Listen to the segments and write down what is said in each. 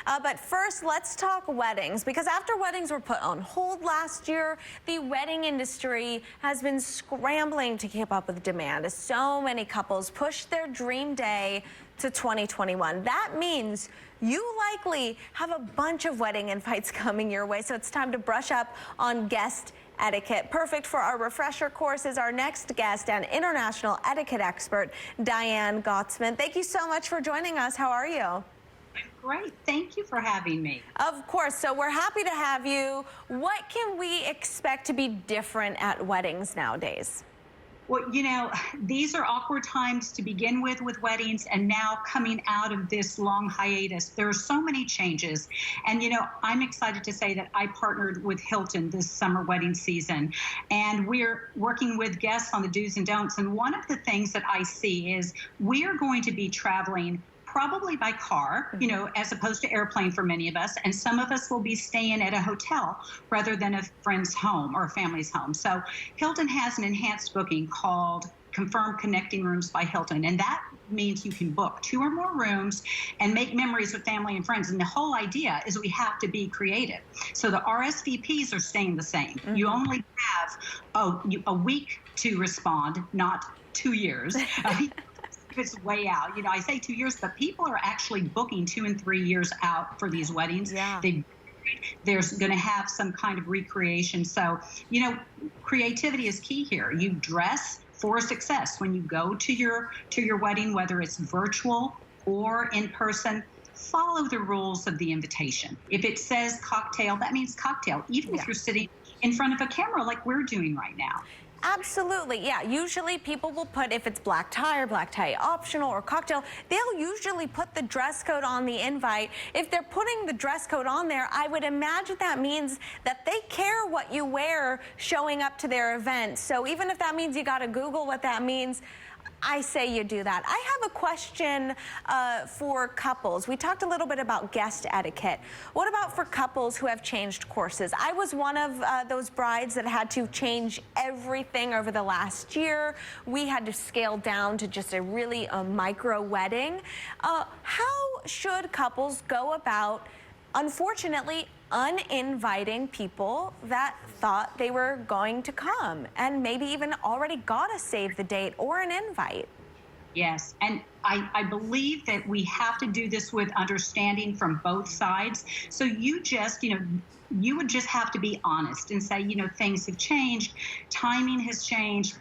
But first, let's talk weddings, because after weddings were put on hold last year, the wedding industry has been scrambling to keep up with demand as so many couples push their dream day to 2021. That means you likely have a bunch of wedding invites coming your way, so it's time to brush up on guest etiquette. Perfect for our refresher course is our next guest and international etiquette expert, Diane Gottsman. Thank you so much for joining us. How are you? Great. Thank you for having me. Of course. So we're happy to have you. What can we expect to be different at weddings nowadays? Well, you know, these are awkward times to begin with weddings, and now coming out of this long hiatus, there are so many changes. And, you know, I'm excited to say that I partnered with Hilton this summer wedding season, and we're working with guests on the do's and don'ts. And one of the things that I see is we are going to be traveling probably by car, you know, as opposed to airplane for many of us. And some of us will be staying at a hotel rather than a friend's home or a family's home. So Hilton has an enhanced booking called Confirmed Connecting Rooms by Hilton. And that means you can book 2 or more rooms and make memories with family and friends. And the whole idea is we have to be creative. So the RSVPs are staying the same. You only have a week to respond, not 2 years. It's way out. You know, I say 2 years, but people are actually booking 2 and 3 years out for these weddings. Yeah. There's going to have some kind of recreation. So, you know, creativity is key here. You dress for success when you go to your wedding, whether it's virtual or in person. Follow the rules of the invitation. If it says cocktail, that means cocktail, even if you're sitting in front of a camera like we're doing right now. Absolutely, yeah. Usually people will put, if it's black tie or black tie optional or cocktail, they'll usually put the dress code on the invite. If they're putting the dress code on there, I would imagine that means that they care what you wear showing up to their event. So even if that means you got to Google what that means, I say you do that. I have a question for couples. We talked a little bit about guest etiquette. What about for couples who have changed courses? I was one of those brides that had to change everything over the last year. We had to scale down to just a really micro wedding. How should couples go about, unfortunately, uninviting people that thought they were going to come and maybe even already got a save the date or an invite? Yes, and I believe that we have to do this with understanding from both sides. So you just, you know, you would just have to be honest and say, you know, things have changed, timing has changed,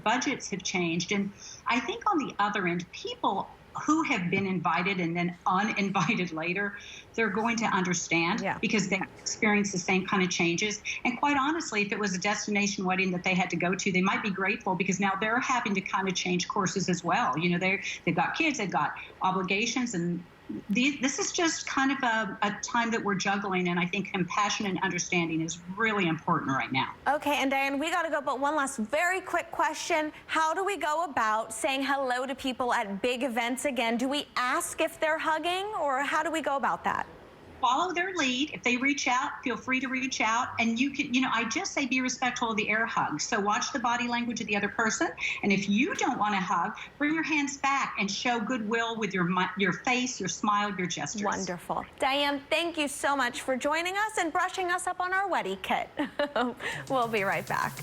budgets have changed. And I think on the other end, people who have been invited and then uninvited later, they're going to understand because they experience the same kind of changes. And quite honestly, if it was a destination wedding that they had to go to, they might be grateful because now they're having to kind of change courses as well. You know, they've got kids, they've got obligations, and this is just kind of a time that we're juggling, and I think compassion and understanding is really important right now. Okay, and Diane, we got to go, but one last very quick question. How do we go about saying hello to people at big events again? Do we ask if they're hugging, or how do we go about that? Follow their lead. If they reach out, feel free to reach out. And you can, you know, I just say be respectful of the air hug. So watch the body language of the other person. And if you don't want to hug, bring your hands back and show goodwill with your face, your smile, your gestures. Wonderful. Diane, thank you so much for joining us and brushing us up on our WEDI-QUETTE. We'll be right back.